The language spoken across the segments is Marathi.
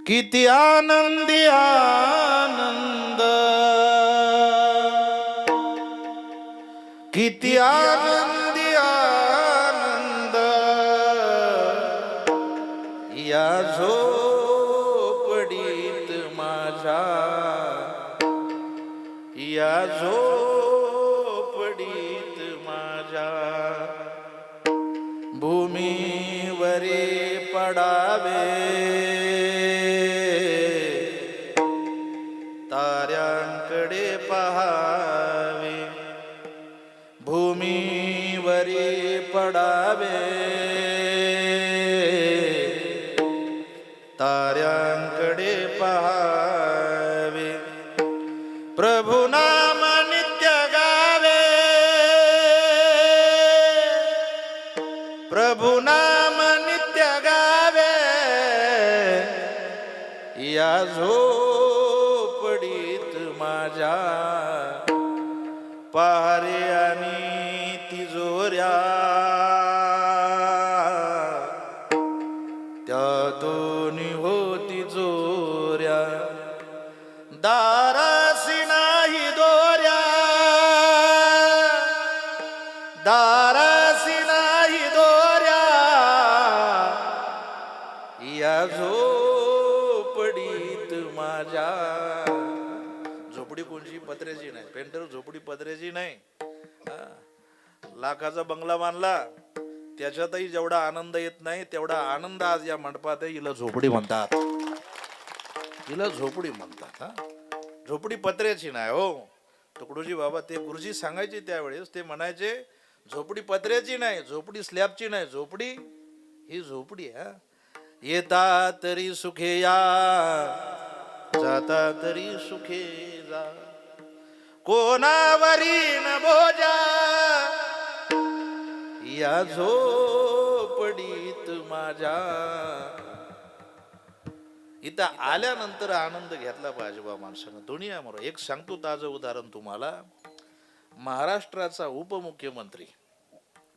किती आनंदी आनंद, किती आनंदी आनंद, या झोपडीत माझ्या, या झोपडीत माझ्या, भूमीवरी पडावे ताऱ्यांकडे पहावे, भूमीवरी पडावे ताऱ्यांकडे पहावे, प्रभु नाम नित्य गावे, प्रभु नाम नित्य गावे, या झोपडीत माझ्या, पहारे आणि तिजोऱ्या त्या दोन्ही होती जोऱ्या, दारासी नाही दोऱ्या, दारासी नाही दोऱ्या, या झोपडीत माझ्या. झोपडी कोणची? पत्र्याची नाही. पेंटर झोपडी पत्र्याची नाही. लाखाचा बंगला बांधला, त्याच्यातही जेवढा आनंद येत नाही तेवढा आनंद आज या मंडपात आहे. हिला झोपडी म्हणतात, हिला झोपडी म्हणतात. झोपडी पत्र्याची नाही हो. तुकडोजी बाबा ते गुरुजी सांगायचे त्यावेळेस, ते म्हणायचे झोपडी पत्र्याची नाही, झोपडी स्लॅबची नाही, झोपडी ही झोपडी. येता तरी सुखे या, जाता तरी सुखे जा, कोणावरी न बोजा, या झोपडीत माझ्या. इथं आल्यानंतर आनंद घेतला पाहिजे बा माणसानं दुनियावर. एक सांगतो ताजं उदाहरण तुम्हाला. महाराष्ट्राचा उपमुख्यमंत्री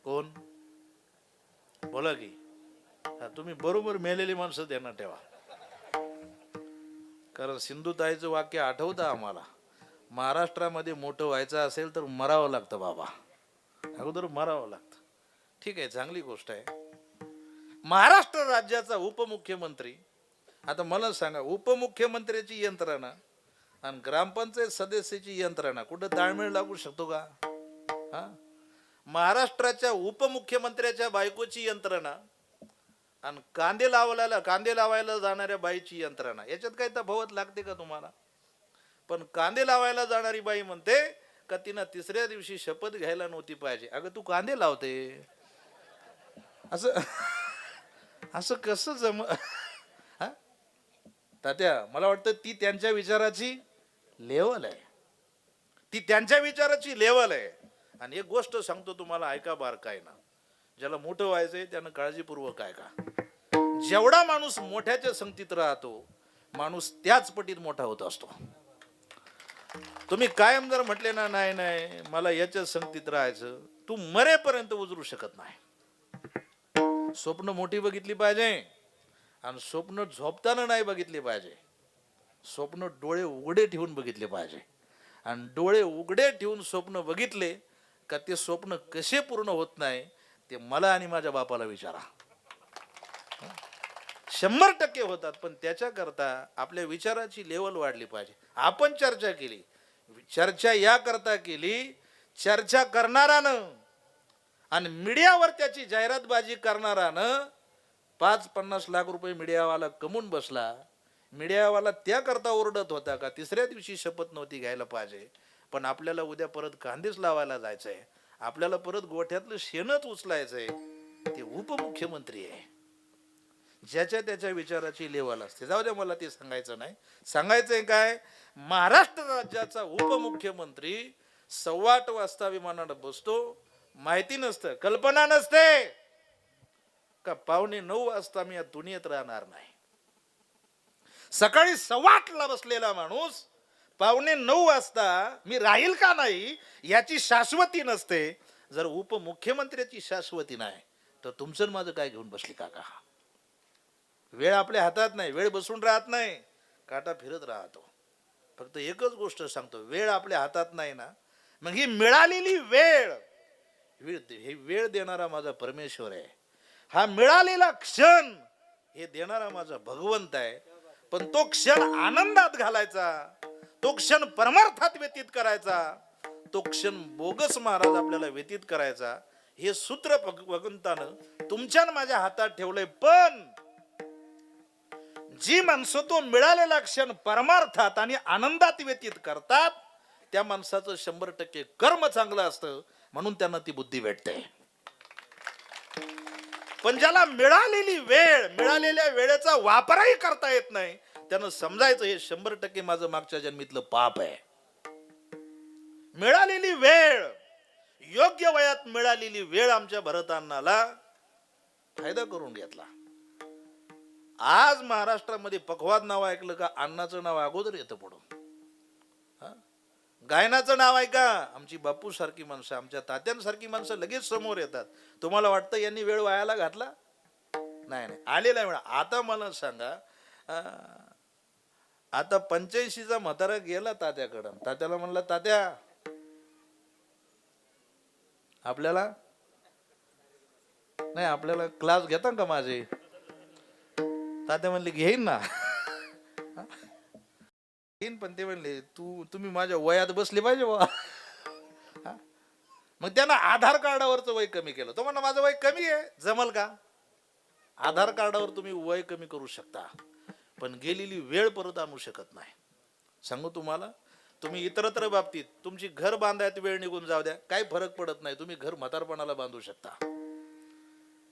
कोण? बोला की. तुम्ही बरोबर मेलेली माणसं त्यांना ठेवा, कारण सिंधुताईचं वाक्य आठवतं आम्हाला, महाराष्ट्रामध्ये मोठं व्हायचं असेल तर मरावं लागतं बाबा, अगोदर मरावं लागतं. ठीक आहे, चांगली गोष्ट आहे. महाराष्ट्र राज्याचा उपमुख्यमंत्री. आता मला सांगा, उपमुख्यमंत्र्याची यंत्रणा आणि ग्रामपंचायत सदस्याची यंत्रणा कुठं ताळमेळ लागू शकतो का? महाराष्ट्राच्या उपमुख्यमंत्र्याच्या बायकोची यंत्रणा आणि कांदे लावायला जाणाऱ्या बाईची यंत्रणा, याच्यात काही तफावत लागते का तुम्हाला? पण कांदे लावायला जाणारी बाई म्हणते का तिनं तिसऱ्या दिवशी शपथ घ्यायला नव्हती पाहिजे. अगं तू कांदे लावते, असं असं कसं जम? तात्या, मला वाटतं ती त्यांच्या विचाराची लेवल आहे, ती त्यांच्या विचाराची लेवल आहे. आणि एक गोष्ट सांगतो तुम्हाला, ऐका बारकाय ना. ज्याला मोठं व्हायचंय त्यानं काळजीपूर्वक ऐका. जेवढा माणूस मोठ्याच्या संगतीत राहतो, माणूस त्याच पटीत मोठा होत असतो. तुम्ही कायम जर म्हटले ना, नाही नाही मला याच्या संगतीत राहायचं, तू मरेपर्यंत उजरू शकत नाही. स्वप्न मोठी बघितली पाहिजे, आणि स्वप्न झोपताना नाही बघितले पाहिजे. स्वप्न डोळे उघडे ठेवून बघितले पाहिजे. आणि डोळे उघडे ठेवून स्वप्न बघितले का ते स्वप्न कसे पूर्ण होत नाही ते मला आणि माझ्या बापाला विचारा. 100% होतात, पण त्याच्याकरता आपल्या विचाराची लेवल वाढली पाहिजे. आपण चर्चा केली, चर्चा या करता केली, चर्चा करणारानं आणि मीडियावर त्याची जाहिरातबाजी करणारानं 5-50 लाख रुपये मीडियावाला कमवून बसला. मीडियावाला त्याकरता ओरडत होता का तिसऱ्या दिवशी शपथ नव्हती घ्यायला पाहिजे, पण आपल्याला उद्या परत कांदेच लावायला जायचंय, आपल्याला परत गोठ्यातलं शेणच उचलायचंय. ते उपमुख्यमंत्री आहे, ज्याच्या त्याच्या विचाराची लेवल असते. जाऊ द्या, मला ते सांगायचं नाही. सांगायचंय काय, महाराष्ट्र राज्याचा उपमुख्यमंत्री 8:15 वाजता विमानात बसतो, माहिती नसतं, कल्पना नसते का 9:15 वाजता मी या दुनियेत राहणार नाही. सकाळी 8:15 बसलेला माणूस 9:15 वाजता मी राहील का नाही याची शाश्वती नसते. जर उपमुख्यमंत्र्याची शाश्वती नाही तर तुमचं माझं काय घेऊन बसली काका? वेळ आपल्या हातात नाही, वेळ बसून राहत नाही, काटा फिरत राहतो. फक्त एकच गोष्ट सांगतो, वेळ आपल्या हातात नाही ना, मग ही मिळालेली वेळ, हे वेळ देणारा माझा परमेश्वर आहे. हा मिळालेला क्षण हे देणारा माझा भगवंत आहे. पण तो क्षण आनंदात घालायचा, तो क्षण परमार्थात व्यतीत करायचा, तो क्षण बोगस महाराज आपल्याला व्यतीत करायचा, हे सूत्र भगवंतानं तुमच्या माझ्या हातात ठेवलंय. पण जी माणसं तो मिळालेला क्षण परमार्थात आणि आनंदात व्यतीत करतात, त्या माणसाचं 100% कर्म चांगलं असतं, म्हणून त्यांना ती बुद्धी भेटते. पण ज्याला मिळालेली वेळ, मिळालेल्या वेळेचा वापरही करता येत नाही, त्यानं समजायचं हे 100% माझं मागच्या जन्मीतलं पाप आहे. मिळालेली वेळ, योग्य वयात मिळालेली वेळ आमच्या भरतांनाला फायदा करून घेतला. आज महाराष्ट्रामध्ये पखवाज नाव ऐकलं का अण्णाचं नाव अगोदर येतं पुढं. गायनाचं नाव ऐका, आमची बापू सारखी माणसं, आमच्या तात्यांसारखी माणसं लगेच समोर येतात. तुम्हाला वाटतं यांनी वेळ वायाला घातला? नाही नाही, आलेला वेळ. आता मला सांगा, आता 85चा म्हातारा गेला तात्याकडं, तात्याला म्हणला, तात्या आपल्याला नाही, आपल्याला क्लास घेता का माझे? तात्या म्हणले घेईन ना. पण ते म्हणले तुम्ही माझ्या वयात बसले पाहिजे बा. मग त्यांना आधार कार्डावरचं वय कमी केलं. तो म्हणा माझं वय कमी आहे, जमल का? आधार कार्डावर तुम्ही वय कमी करू शकता, पण गेलेली वेळ परत आणू शकत नाही. सांगू तुम्हाला, तुम्ही इतरत्र बाबतीत तुमची घर बांधायत वेळ निघून जाऊ द्या, काही फरक पडत नाही. तुम्ही घर म्हातारपणाला बांधू शकता.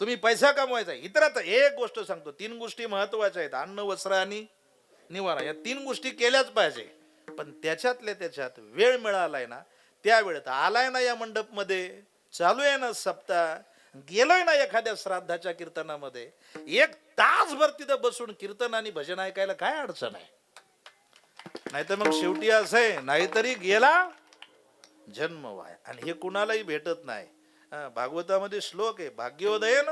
तुम्ही पैसा कमवायचा, इतरत्र एक गोष्ट सांगतो, 3 गोष्टी महत्वाच्या आहेत: अन्न, वस्त्र आणि निवारा. या 3 गोष्टी केल्याच पाहिजे. पण त्याच्यातल्या त्याच्यात वेळ मिळालाय ना, त्या वेळेत आलाय ना या मंडप मध्ये, चालू आहे ना सप्ताह, गेलोय ना एखाद्या श्राद्धाच्या कीर्तनामध्ये, 1 तासभर तिथं बसून कीर्तन आणि भजन ऐकायला काय अडचण आहे? नाहीतर मग शेवटी असं आहे, नाहीतरी गेला जन्म वाया. आणि हे कुणालाही भेटत नाही. भागवतामध्ये श्लोक आहे, भाग्योदयन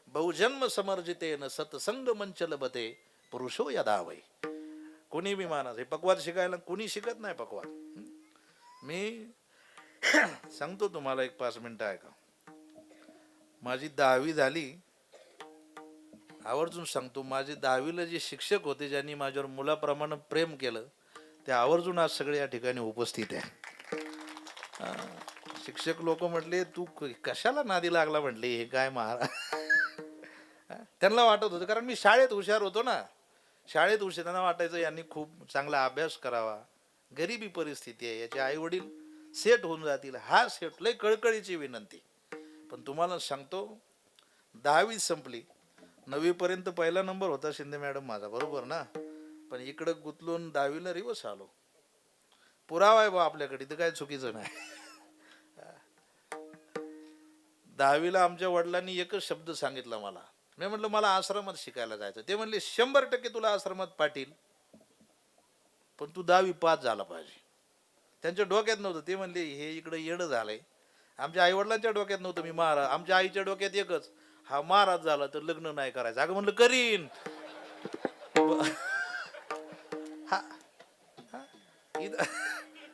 बहुजन्म समर्जितेन सत्संग मंचल बते पुरुषो यदा वै. कोणी बी माणूस हे पकवाद शिकायला कोणी शिकत नाही पकवाद. मी सांगतो तुम्हाला, एक 5 मिनिटं ऐका. माझी 10वी झाली, आवर्जून सांगतो, माझे 10वीला जे शिक्षक होते, ज्यांनी माझ्यावर मुलाप्रमाणे प्रेम केलं, ते आवर्जून आज सगळे या ठिकाणी उपस्थित आहे. शिक्षक लोक म्हटले, तू कशाला नादी लागला म्हटले, हे काय महाराज. त्यांना वाटत होतं, कारण मी शाळेत हुशार होतो ना, शाळेत हुशार, त्यांना वाटायचं यांनी खूप चांगला अभ्यास करावा, गरिबी परिस्थिती आहे, याचे आई वडील सेट होऊन जातील. हा सेट लय कळकळीची विनंती. पण तुम्हाला सांगतो, 10वी संपली, 9वी पर्यंत पहिला नंबर होता शिंदे मॅडम माझा, बरोबर ना. पण इकडं गुतलून 10वीला रिवर्स आलो. पुरावा आहे बा आपल्याकडे, इथं काय चुकीचं नाही. 10वीला आमच्या वडिलांनी एकच शब्द सांगितला मला. मी म्हटलं मला आश्रमात शिकायला जायचं. ते म्हणले 100% तुला आश्रमात पाटील, पण तू 10वी पास झाला पाहिजे. त्यांच्या डोक्यात नव्हतं. ते म्हणले हे इकडे येडं झालंय. आमच्या आई वडिलांच्या डोक्यात नव्हतं मी महाराज, आमच्या आईच्या डोक्यात एकच, हा महाराज झाला तर लग्न नाही करायचं. अगं म्हणलं करीन.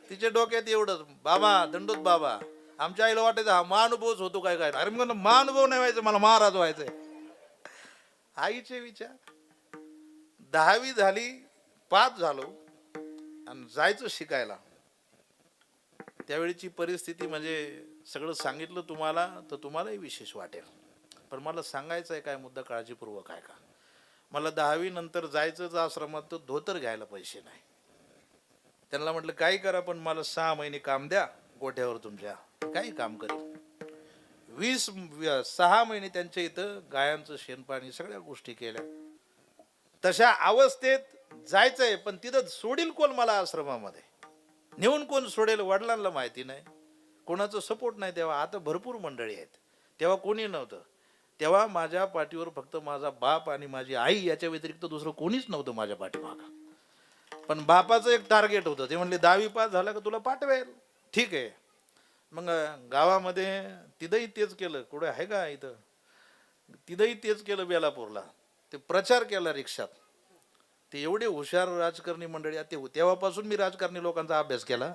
तिच्या डोक्यात एवढंच, बाबा दंडोत बाबा. आमच्या आईला वाटायचं हा महानुभवच होतो काय काय. अरे म्हणलं महानुभव नाही व्हायचं, मला महाराज व्हायचंय. आईचे विचार. 10वी झाली, पास झालो आणि जायचं शिकायला. त्यावेळीची परिस्थिती म्हणजे सगळं सांगितलं तुम्हाला तर तुम्हालाही विशेष वाटेल, पण मला सांगायचं आहे काय मुद्दा काळजीपूर्वक आहे का. मला 10वी नंतर जायचंच आश्रमात, तर धोतर घ्यायला पैसे नाही. त्यांना म्हटलं काही करा, पण मला 6 महिने काम द्या गोठ्यावर तुमच्या, काही काम करेल. 6 महिने त्यांच्या इथं गायांचं शेणपाणी सगळ्या गोष्टी केल्या. तशा अवस्थेत जायचंय, पण तिथं सोडील कोण मला आश्रमामध्ये, नेऊन कोण सोडेल वडिलांना माहिती नाही, कोणाचं सपोर्ट नाही. तेव्हा आता भरपूर मंडळी आहेत, तेव्हा कोणी नव्हतं. तेव्हा माझ्या पाठीवर फक्त माझा बाप आणि माझी आई, याच्या व्यतिरिक्त दुसरं कोणीच नव्हतं माझ्या पाठीमागं. पण बापाचं एक टार्गेट होतं. ते म्हणले 10वी पास झाला का तुला पाठवेल. ठीक आहे. मग गावामध्ये तिथंही तेच केलं. कुठे आहे का इथं, तिथंही तेच केलं बेलापूरला. ते प्रचार केला रिक्षात. ते एवढे हुशार राजकारणी मंडळी ते तेव्हापासून मी राजकारणी लोकांचा अभ्यास केला.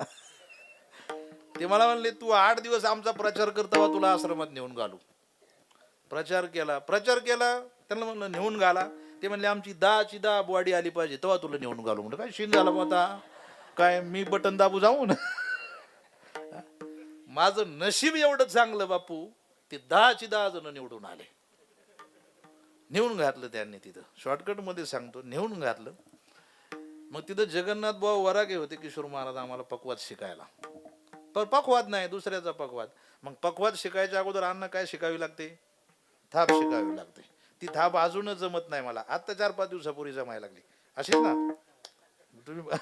ते मला म्हणले तू 8 दिवस आमचा प्रचार करतावा तुला आश्रमात नेऊन घालू. प्रचार केला त्यांना म्हणलं नेऊन घाला. ते म्हणले आमची 10 बॉडी आली पाहिजे तेव्हा तुला नेऊन घालू. म्हणलं काय शीन झाला मग आता काय मी बटन दाबू जाऊन. माझं नशीब एवढं चांगलं बापू, ते 10 जण निवडून आले. नेऊन घातलं त्यांनी तिथं, शॉर्टकट मध्ये सांगतो, नेऊन घातलं. मग तिथं जगन्नाथ भाऊ वरागे होते, किशोर महाराज आम्हाला पकवाद शिकायला. पण पकवाद नाही, दुसऱ्याचा पकवाद. मग पकवाद शिकायच्या अगोदर अन्न काय शिकावी लागते? थाप शिकावी लागते. ती थाप अजूनच जमत नाही मला, आता 4-5 दिवसापूर्वी जमायला लागली. अशीच ना तुम्ही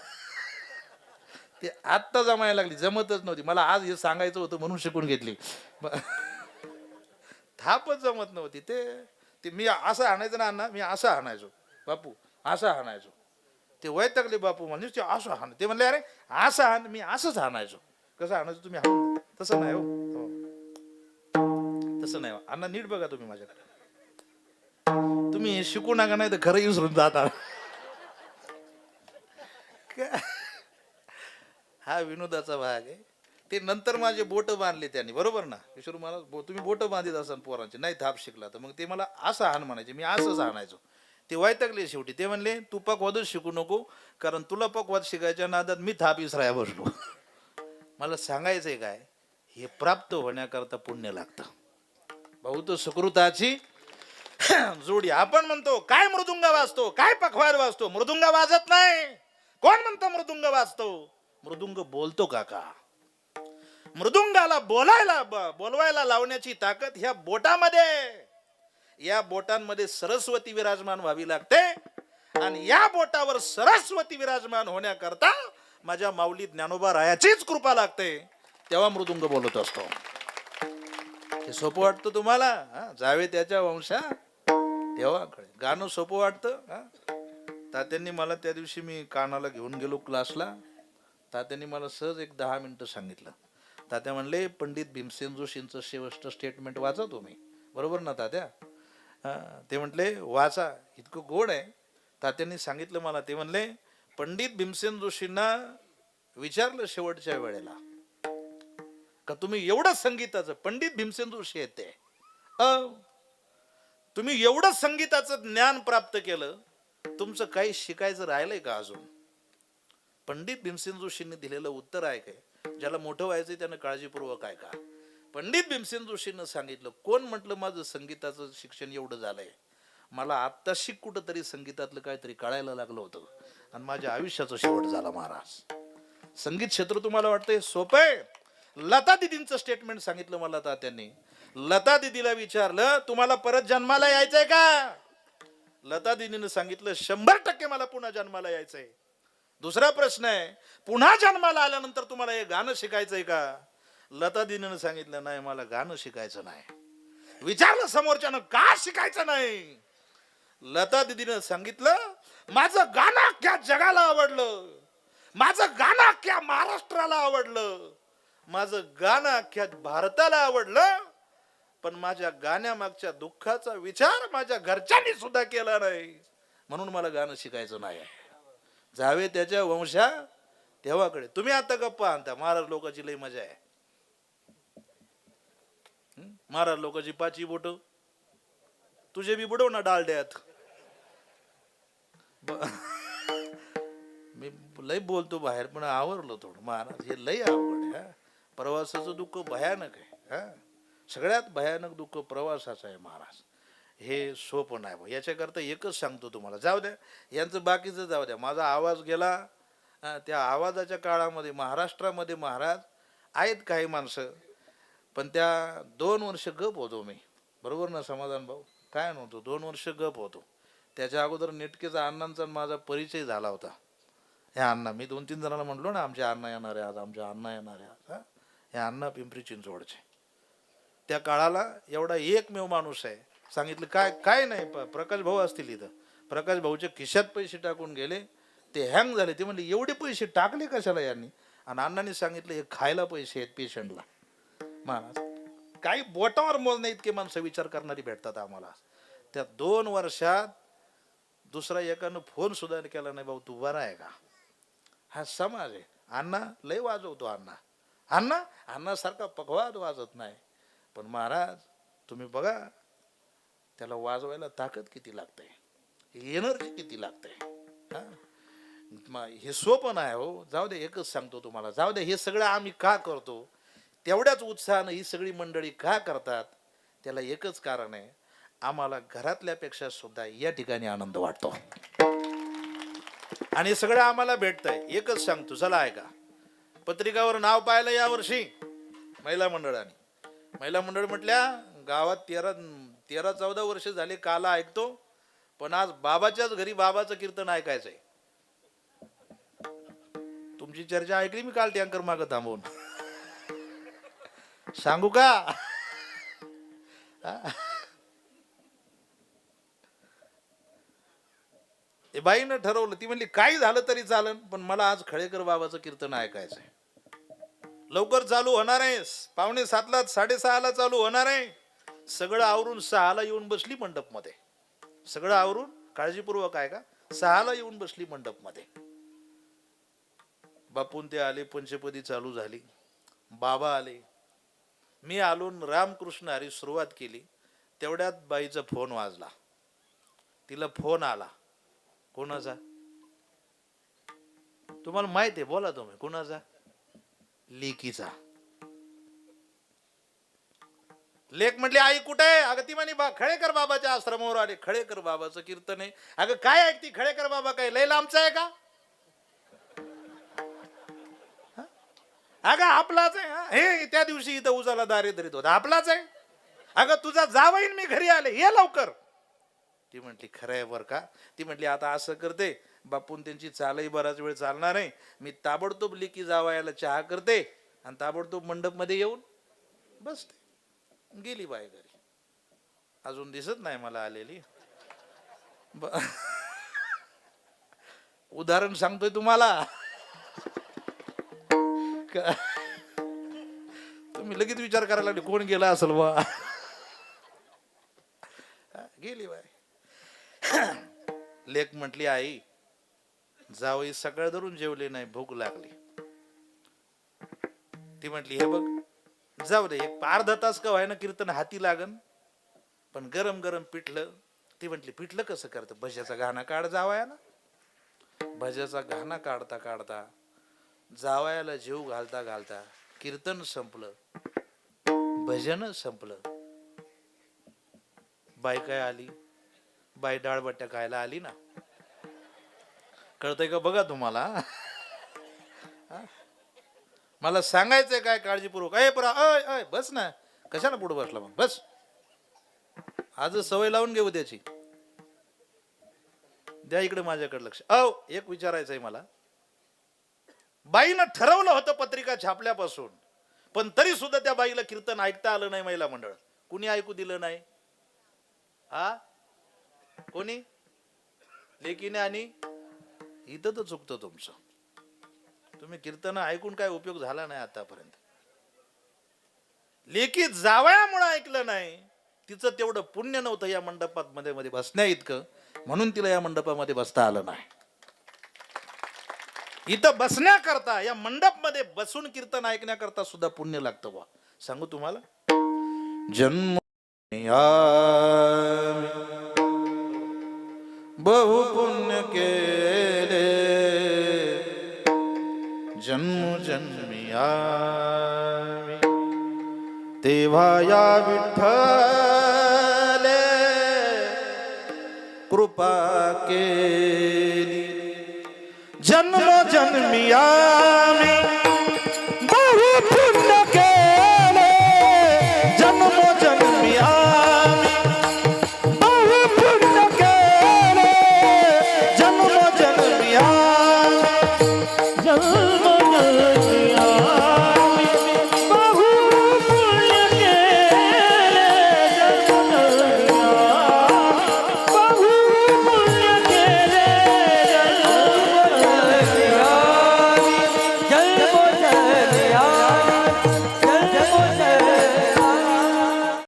ते आत्ता जमायला लागली, जमतच नव्हती मला. आज हे सांगायचं होतं म्हणून शिकून घेतली. थापच जमत नव्हती. ते मी असं आणायचं ना अण्णा, मी असं आणायचो बापू, असं आणायचो. ते वैतागले बापू म्हणजे ते असं हाण. ते म्हणले अरे असं हाण, मी असंच आणायचो. कसं आणायचो तुम्ही हाण? तसं नाही हो, तसं नाही अण्णा, नीट बघा तुम्ही माझ्याकडे. तुम्ही हे शिकू नका नाही तर खरं विसरून जाता. हा विनोदाचा भाग आहे. ते नंतर माझे बोट बांधले त्यांनी, बरोबर ना किशोर महाराज? तुम्ही बोट बांधित असाल पोरांचे, नाही थाप शिकला तर. मग ते मला असं हाण म्हणायचे, मी असंच आणायचो. ते वैतागले शेवटी. ते म्हणले तू पकवादच शिकू नको, कारण तुला पकवाद शिकायच्या नादात मी थाप इसराया बसलो. मला सांगायचंय काय, हे प्राप्त होण्याकरता पुण्य लागतं. बहुत सुकृताची जोडी. आपण म्हणतो काय मृदुंग वाजतो, काय पखवाद वाजतो. मृदुंग वाजत नाही. कोण म्हणतो मृदुंग वाजतो? मृदुंग बोलतो काका. मृदुंगाला बोलवायला लावण्याची ताकद ह्या बोटामध्ये, या बोटांमध्ये सरस्वती विराजमान व्हावी लागते. आणि या बोटावर सरस्वती विराजमान होण्याकरता माझ्या माऊली ज्ञानोबा रायाचीच कृपा लागते. तेव्हा मृदुंग बोलत असतो. हे सोपं वाटतं तुम्हाला? जावे त्याच्या वंशा तेव्हा गाणं सोपं वाटतं. तात्यांनी मला त्या दिवशी, मी कानाला घेऊन गेलो क्लासला, तात्यांनी मला सहज एक 10 मिनिटं सांगितलं. तात्या म्हणले पंडित भीमसेन जोशींचं शेवटचं स्टेटमेंट वाचा तुम्ही, बरोबर ना तात्या? ते म्हटले वाचा. इतकं गोड आहे. तात्यांनी सांगितलं मला, ते म्हणले पंडित भीमसेन जोशींना विचारलं शेवटच्या वेळेला का तुम्ही एवढं संगीताचं, पंडित भीमसेन जोशी आहेत ते, तुम्ही एवढं संगीताचं ज्ञान प्राप्त केलं, तुमचं काही शिकायचं राहिलंय का अजून? पंडित भीमसेन जोशींनी दिलेलं उत्तर आहे काय, ज्याला मोठं व्हायचंय त्यानं काळजीपूर्वक ऐका. पंडित भीमसेन जोशींना सांगितलं, कोण म्हटलं माझं संगीताचं शिक्षण एवढं झालंय, मला आत्ताशी कुठंतरी संगीतातलं काहीतरी कळायला लागलं होतं आणि माझ्या आयुष्याचा शेवट झाला महाराज. संगीत क्षेत्र तुम्हाला वाटतंय सोपं आहे? लता दिदींचं स्टेटमेंट सांगितलं मला तात्यांनी. लता दिदीला विचारलं तुम्हाला परत जन्माला यायचंय का? लता दिदीनं सांगितलं 100% मला पुन्हा जन्माला यायचंय. दुसरा प्रश्न आहे, पुन्हा जन्माला आल्यानंतर तुम्हाला हे गाणं शिकायचंय का? लता दिदीनं सांगितलं नाही, मला गाणं शिकायचं नाही. विचारलं समोरच्यानं का शिकायचं नाही? लता दिदीनं सांगितलं माझं गाणं अख्ख्या जगाला आवडलं, माझं गाणं अख्ख्या महाराष्ट्राला आवडलं, माझं गाणं अख्ख्या भारताला आवडलं, पण माझ्या गाण्यामागच्या दुःखाचा विचार माझ्या घरच्यांनी सुद्धा केला नाही, म्हणून मला गाणं शिकायचं नाही. जावे त्याच्या वंशा तेव्हाकडे. तुम्ही आता गप्पा आणता, महाराज लोकांची लई मजा आहे. महाराज लोकांची 5 बोट, तुझे बी बुडव ना डालड्यात. मी लई बोलतो बाहेर, पण आवरलो थोडं. महाराज हे लई अवघड आहे. प्रवासाचं दुःख भयानक आहे. सगळ्यात भयानक दुःख प्रवासाचं आहे महाराज. हे सोपं नाही. याच्याकरता एकच सांगतो तुम्हाला, जाऊ द्या यांचं बाकीचं जाऊ द्या, माझा आवाज गेला. त्या आवाजाच्या काळामध्ये महाराष्ट्रामध्ये महाराज आहेत काही माणसं, पण त्या 2 वर्ष गप होतो मी, बरोबर ना समाधान भाऊ? काय नव्हतो, 2 वर्ष गप होतो. त्याच्या अगोदर नेटकेचा अण्णांचा माझा परिचय झाला होता. ह्या अण्णा, मी 2-3 जणांना म्हटलो ना आमच्या अण्णा येणार आहे आज, आमच्या अण्णा येणार आहे आज. ह्या अण्णा पिंपरी चिंचवडचे. त्या काळाला एवढा एकमेव माणूस आहे. सांगितलं काय नाही, प्रकाश भाऊ असतील इथं. प्रकाश भाऊच्या खिशात पैसे टाकून गेले, ते हँग झाले. ते म्हणले एवढे पैसे टाकले कशाला यांनी? आणि अण्णांनी सांगितलं हे खायला पैसे आहेत पेशंटला. महाराज काही बोटावर मोजण्या इतके माणसं विचार करणारी भेटतात आम्हाला. त्या 2 वर्षात दुसरा एकानं फोन सुद्धा केला नाही, भाऊ तू बरा आहे का. हा समाज आहे. अण्णा लय वाजवतो, अण्णा सारखा पकवाद वाजत नाही. पण महाराज तुम्ही बघा, त्याला वाजवायला ताकद किती लागते, एनर्जी किती लागते. हे सोपं नाही हो. जाऊ दे, एकच सांगतो तुम्हाला, जाऊ दे, हे सगळं आम्ही का करतो, तेवढ्याच उत्साहानं ही सगळी मंडळी का करतात, त्याला एकच कारण आहे, आम्हाला घरातल्यापेक्षा सुद्धा या ठिकाणी आनंद वाटतो आणि सगळं आम्हाला भेटतंय. एकच सांगतो, चला ऐका. पत्रिकावर नाव पाहिलं यावर्षी महिला मंडळाने. महिला मंडळ म्हटल्या गावात 13-14 वर्ष झाले काला ऐकतो, पण आज बाबाच्याच घरी बाबाचं कीर्तन ऐकायचंय. तुमची चर्चा ऐकली मी काल टँकर मागं थांबवून. सांगू का. बाईनं ठरवलं, ती म्हणली काही झालं तरी चालन, पण मला आज खळेकर बाबाचं कीर्तन ऐकायचंय. लवकर चालू होणार आहे, 5:45 6:30 चालू होणार आहे. सगळं आवरून 6 येऊन बसली मंडप मध्ये. सगळं आवरून काळजीपूर्वक आहे का, 6 येऊन बसली मंडप मध्ये. बापून ते आले, पंचपदी चालू झाली, बाबा आले, मी आलो, रामकृष्ण हरी सुरुवात केली. तेवढ्यात बाईचा फोन वाजला. तिला फोन आला. कोणाचा तुम्हाला माहित आहे, बोला तुम्ही. कोणाचा. लेकीचा. लेक म्हटली आई कुठे आहे. अगं ती म्हणे खळेकर बाबाच्या आश्रमावर आले, खळेकर बाबाचं कीर्तन आहे. अगं काय ऐकती, खळेकर बाबा काय लय लांबचा आहे का. अगं आपलाच आहे. हे त्या दिवशी इथं उजाला दारे धरीत होता, आपलाच आहे. अगं तुझा जावईन मी घरी आले, ये लवकर. ती म्हटली खरं आहे बरं का. ती म्हटली आता असं करते, बापून त्यांची चालही बराच वेळ चालणार आहे, मी ताबडतोब लेकी जावयाला चहा करते आणि ताबडतोब मंडप मध्ये येऊन बसते. गेली बाई घरी. अजून दिसत नाही मला आलेली. उदाहरण सांगतोय तुम्हाला. तुम्ही लगेच विचार करायला लागले कोण गेला असेल बा. गेली बाई. लेक म्हटली आई जावई सकाळ धरून जेवले नाही, भूक लागली. ती म्हटली हे बघ जाऊ दे, एक अर्धा तास का व्हायना कीर्तन हाती लागन, पण गरम गरम पिठलं. ती म्हटली पिठलं कसं करतं. भज्याचा घाणा काढ जावयाला. भज्याचा घाणा काढता काढता जावयाला जीव घालता घालता कीर्तन संपलं, भजन संपलं. बाई काय आली, बाई डाळबट्ट्या खायला आली ना. कळतंय का बघा तुम्हाला. मला सांगायचंय काय काळजीपूर्वक. अय बस ना, कशाला पुढे बसला मग, बस. आज सवय लावून घेऊ त्याची. द्या इकडे माझ्याकडे लक्ष. एक विचारायचंय मला. बाईनं ठरवलं होतं पत्रिका छापल्यापासून, पण तरी सुद्धा त्या बाईला कीर्तन ऐकता आलं नाही. महिला मंडळ कुणी ऐकू दिलं नाही. कोणी. लेकीने. आणि इथं तर चुकतं तुमचं. तुम्ही कीर्तन ऐकून काय उपयोग झाला नाही आतापर्यंत. लेकी जावयामुळे ऐकलं नाही. तिचं तेवढं पुण्य नव्हतं या मंडपात मध्ये बसण्या इतकं, म्हणून तिला या मंडपामध्ये बसता आलं नाही. इथं बसण्याकरता, या मंडप मध्ये बसून कीर्तन ऐकण्याकरता सुद्धा पुण्य लागतं बा. सांगू तुम्हाला. जन्म बहु पुण्य केले, जन्म जन्मिया तेव्हा या विठ्ठले कृपा केली. जन्म जन्मिया